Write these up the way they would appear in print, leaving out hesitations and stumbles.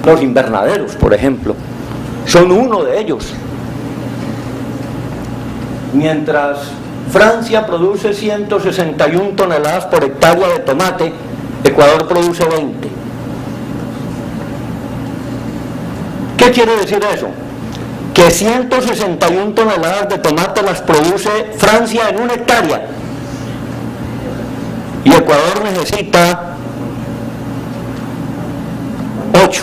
Los invernaderos, por ejemplo, son uno de ellos. Mientras Francia produce 161 toneladas por hectárea de tomate, Ecuador produce 20. ¿Qué quiere decir eso? Que 161 toneladas de tomate las produce Francia en una hectárea y Ecuador necesita 8.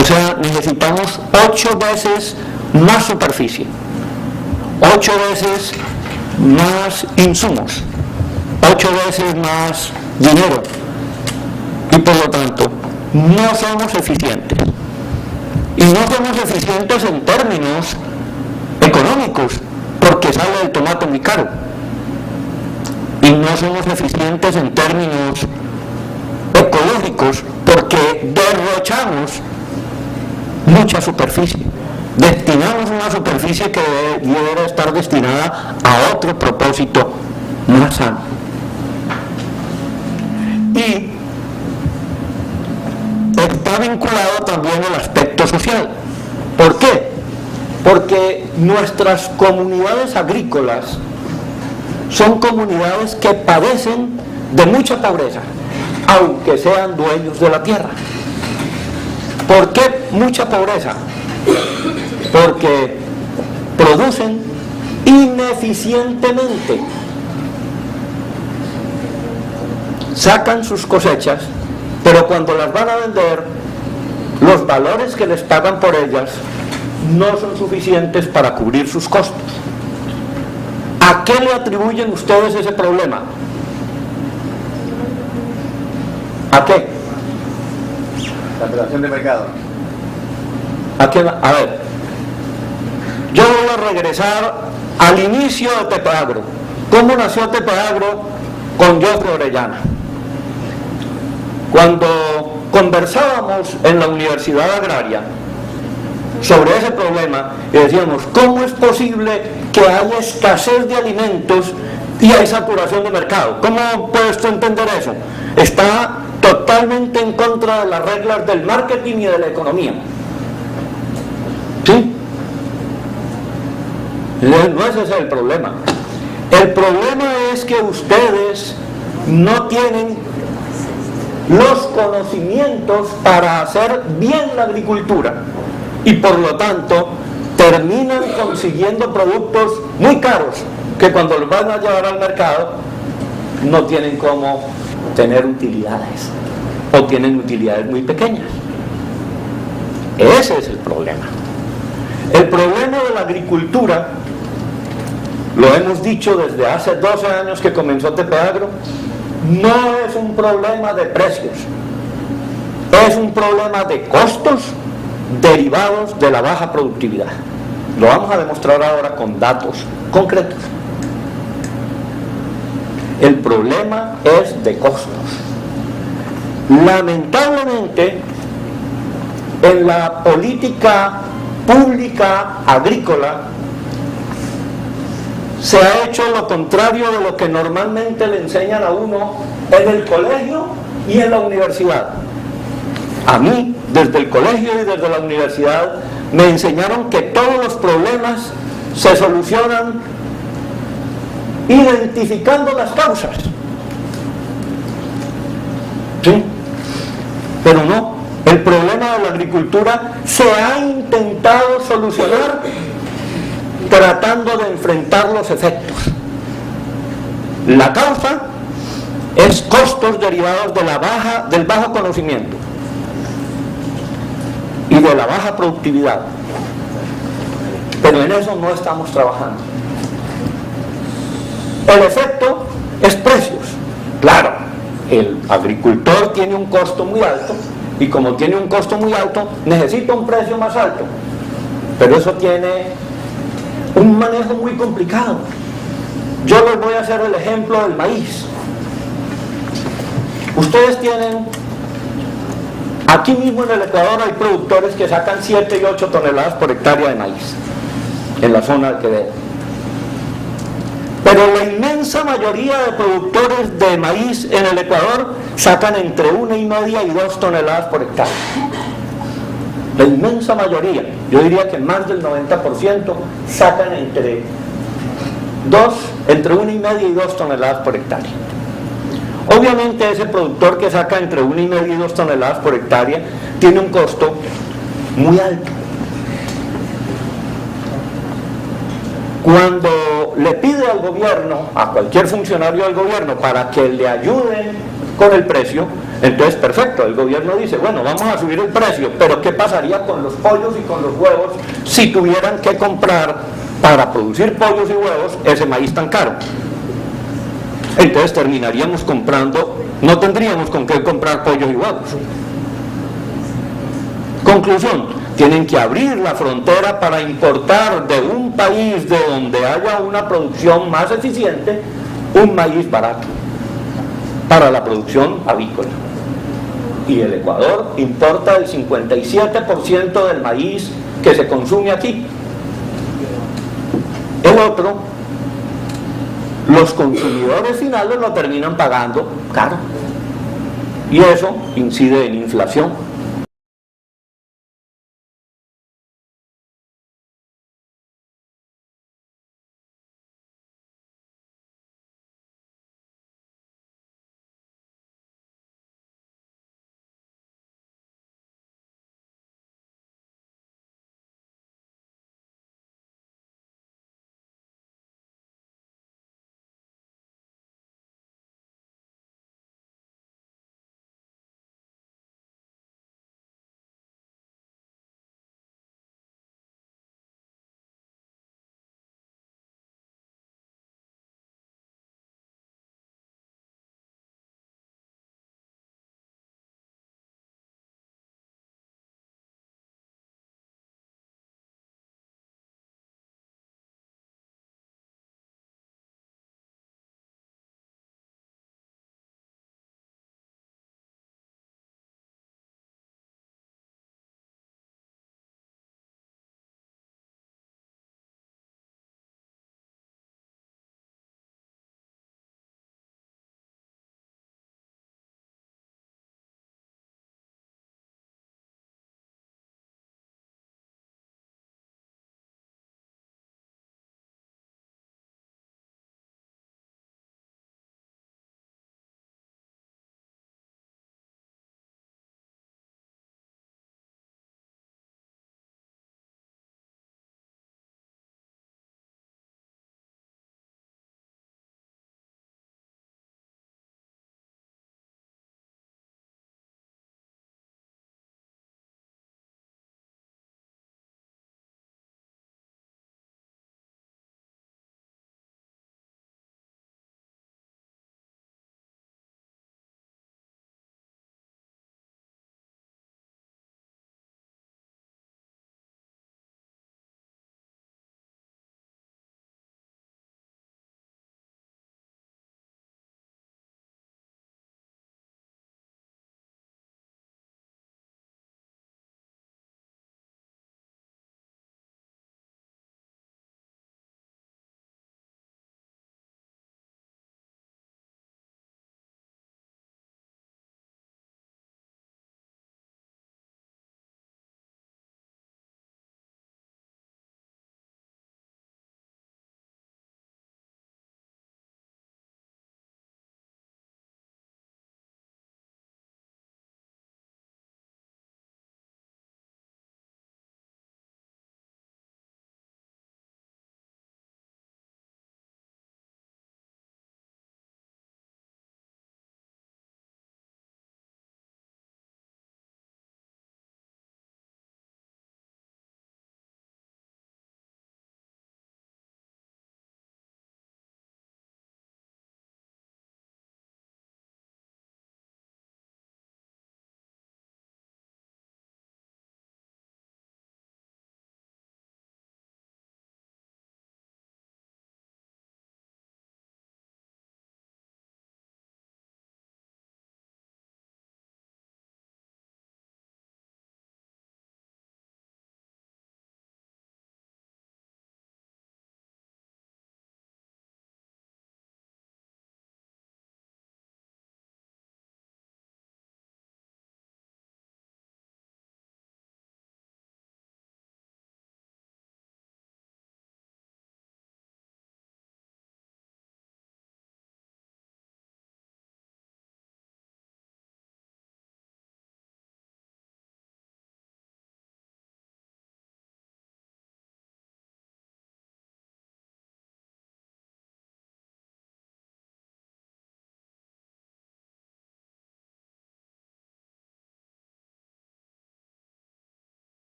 O sea, necesitamos 8 veces más superficie, 8 veces más insumos, 8 veces más dinero, y por lo tanto no somos eficientes. Y no somos eficientes en términos económicos, porque sale el tomate muy caro. Y no somos eficientes en términos ecológicos, porque derrochamos mucha superficie. Destinamos una superficie que debiera estar destinada a otro propósito más sano. Y está vinculado también al aspecto social. ¿Por qué? Porque nuestras comunidades agrícolas son comunidades que padecen de mucha pobreza, aunque sean dueños de la tierra. ¿Por qué mucha pobreza? Porque producen ineficientemente, sacan sus cosechas, pero cuando las van a vender, los valores que les pagan por ellas no son suficientes para cubrir sus costos. ¿A qué le atribuyen ustedes ese problema? ¿A qué? La relación de mercado. ¿A qué? A ver, yo voy a regresar al inicio de Tepeagro. ¿Cómo nació Tepeagro? Con Jofre Orellana. Cuando conversábamos en la Universidad Agraria sobre ese problema y decíamos, ¿cómo es posible que haya escasez de alimentos y hay saturación de mercado? ¿Cómo puedes tú entender eso? Está totalmente en contra de las reglas del marketing y de la economía. ¿Sí? No ese es el problema. El problema es que ustedes no tienen los conocimientos para hacer bien la agricultura y por lo tanto terminan consiguiendo productos muy caros que cuando los van a llevar al mercado no tienen cómo tener utilidades o tienen utilidades muy pequeñas. Ese es el problema. El problema de la agricultura, lo hemos dicho desde hace 12 años que comenzó Tepeagro, no es un problema de precios, es un problema de costos derivados de la baja productividad. Lo vamos a demostrar ahora con datos concretos. El problema es de costos. Lamentablemente, en la política pública agrícola se ha hecho lo contrario de lo que normalmente le enseñan a uno en el colegio y en la universidad. A mí, desde el colegio y desde la universidad, me enseñaron que todos los problemas se solucionan identificando las causas. ¿Sí? Pero no, el problema de la agricultura se ha intentado solucionar tratando de enfrentar los efectos. La causa es costos derivados de del bajo conocimiento y de la baja productividad. Pero en eso no estamos trabajando. El efecto es precios. Claro, el agricultor tiene un costo muy alto y como tiene un costo muy alto, necesita un precio más alto. Pero eso tiene un manejo muy complicado. Yo les voy a hacer el ejemplo del maíz. Ustedes tienen, aquí mismo en el Ecuador hay productores que sacan 7 y 8 toneladas por hectárea de maíz en la zona del Quevedo. Pero la inmensa mayoría de productores de maíz en el Ecuador sacan entre 1,5 y 2 toneladas por hectárea. La inmensa mayoría, yo diría que más del 90%, sacan entre 1,5 y 2 toneladas por hectárea. Obviamente ese productor que saca entre 1,5 y 2 toneladas por hectárea tiene un costo muy alto. Cuando le pide al gobierno, a cualquier funcionario del gobierno, para que le ayuden con el precio, entonces perfecto, el gobierno dice, bueno, vamos a subir el precio, pero ¿qué pasaría con los pollos y con los huevos si tuvieran que comprar para producir pollos y huevos ese maíz tan caro? Entonces terminaríamos comprando, no tendríamos con qué comprar pollos y huevos. Conclusión, tienen que abrir la frontera para importar de un país de donde haya una producción más eficiente un maíz barato para la producción avícola. Y el Ecuador importa el 57% del maíz que se consume aquí. El otro, los consumidores finales lo terminan pagando caro. Y eso incide en inflación.